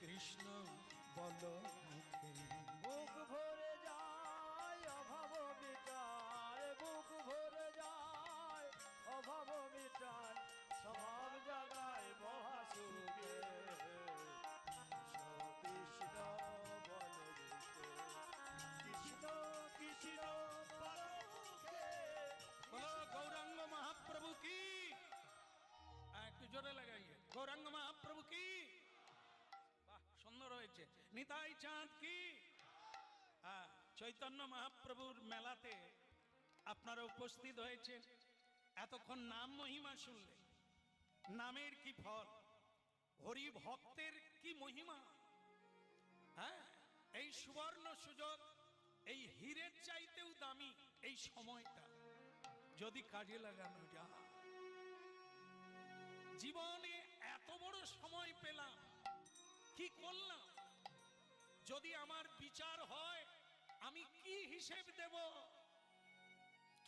কৃষ্ণ বলো মুখে। বুক ভরে যায় অভাব মিটায়, বুক ভরে যায় অভাব মিটায়, স্বভাব জাগায় মহাসুখে। কৃষ্ণ বলো মুখে, কৃষ্ণ কৃষ্ণ বলো মুখে। বলো গৌরাঙ্গ মহাপ্রভু কি। একটু জোরে লাগাইয়ে, গৌরাঙ্গ মহাপ্রভু কি। বাহ, সুন্দর হয়েছে। নিতাই চাঁদ কি। চৈতন্য মহাপ্রভুর মেলাতে আপনারা উপস্থিত হয়েছে। এতক্ষণ নাম মহিমা শুনলে, নামের কি ফল, হরি ভক্তের কি মহিমা। হ্যাঁ, এই সুবর্ণ সুযোগ, এই হীরের চাইতেও দামি এই সময়টা যদি কাজে লাগানো যায়। জীবনে এত বড় সময় পেলাম, কি করলাম, যদি আমার বিচার হয় আমি কি হিসেব দেব,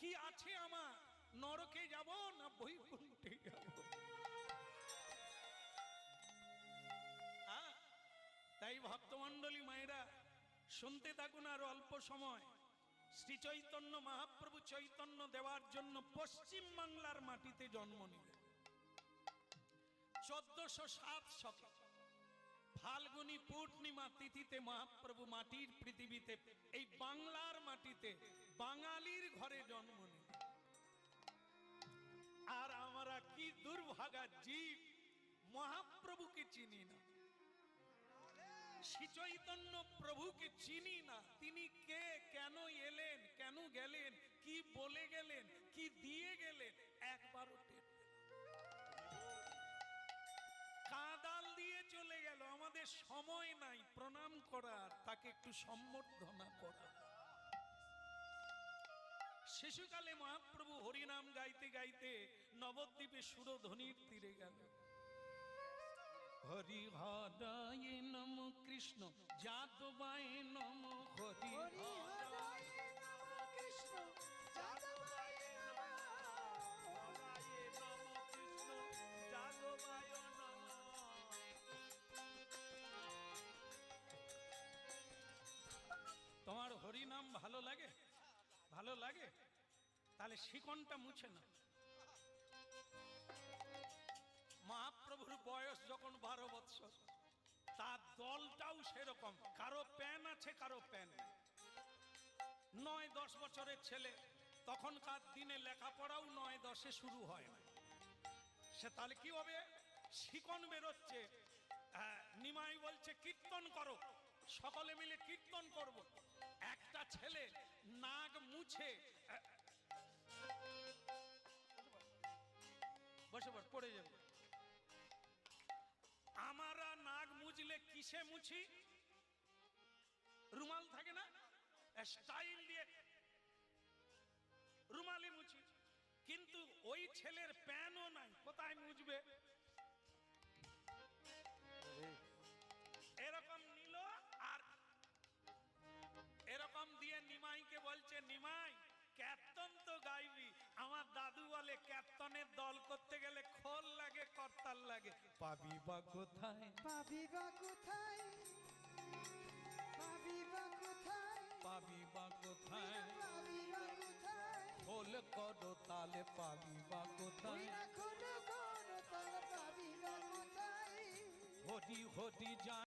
কি আছে আমার, নরকে যাব না বৈকুণ্ঠে যাব। তাই ভক্তমণ্ডলী মায়েরা শুনতে থাকুন আর অল্প সময়। শ্রী চৈতন্য মহাপ্রভু চৈতন্য দেওয়ার জন্য পশ্চিম বাংলার মাটিতে জন্ম নিলেন 1407 শকে। ফাল্গুনী পূর্ণিমা তিথিতে মহাপ্রভু মাটির পৃথিবীতে, এই বাংলার মাটিতে বাঙালির ঘরে জন্ম নিলেন। আর আমরা কি দুর্ভাগা জীব, মহাপ্রভুকে চিনি না, শ্রী চৈতন্য প্রভুকে চিনি না। তিনি কে, কেন এলেন, কেন গেলেন, কি বলে গেলেন, কি দিয়ে গেলেন, একবারও টের পেলাম। কাঁদাল দিয়ে চলে গেল। আমাদের সময় নাই প্রণাম করার, তাকে একটু সম্বর্ধনা করা। শিশুকালে মহাপ্রভু হরিনাম গাইতে গাইতে নবদ্বীপে সুরধ্বনির তীরে গেল। হরি হরায় নম কৃষ্ণ যাদবায় নম, হরি হরায় নম কৃষ্ণ যাদবায় নম, হরায় নম কৃষ্ণ যাদবায় নম। তোমার হরিনাম ভালো লাগে? ভালো লাগে? তাহলে শিকনটা মুছে না। মহাপ্রভুর বয়স যখন 12 বৎসর, তার দলটাও সেরকম। কারো প্যান আছে, কারো প্যান নেই। 9-10 বছরের ছেলে, তখনকার দিনে লেখাপড়াও 9-10-এ শুরু হয় না। সে তাহলে কি হবে, শিকন বেরোচ্ছে। নিমাই বলছে কীর্তন করো, সকলে মিলে কীর্তন করব। একটা ছেলে নাগ মুছে, বসে পড়ে যাবে। আমরা নাক মুছলে কিসে মুছি? রুমাল থাকে না, স্টাইল দিয়ে রুমালে মুছি। কিন্তু ওই ছেলের প্যানও নাই, কোথায় মুছবে? এরকম নিল আর এরকম দিয়ে নিমাইকে বলছে, নিমাই কীর্তন তো গাইবি। আমার দাদু বলে কীর্তনের দল করতে গেলে খোল লাগে, করতাল লাগে। পাবি বা কোথায়, পাবি বা কোথায়, পাবি বা কোথায়, পাবি বা কোথায়, পাবি বা কোথায়, খোল করো তালে পাবি বা কোথায়, খোল করো তালে পাবি বা কোথায়। হরি হরি যা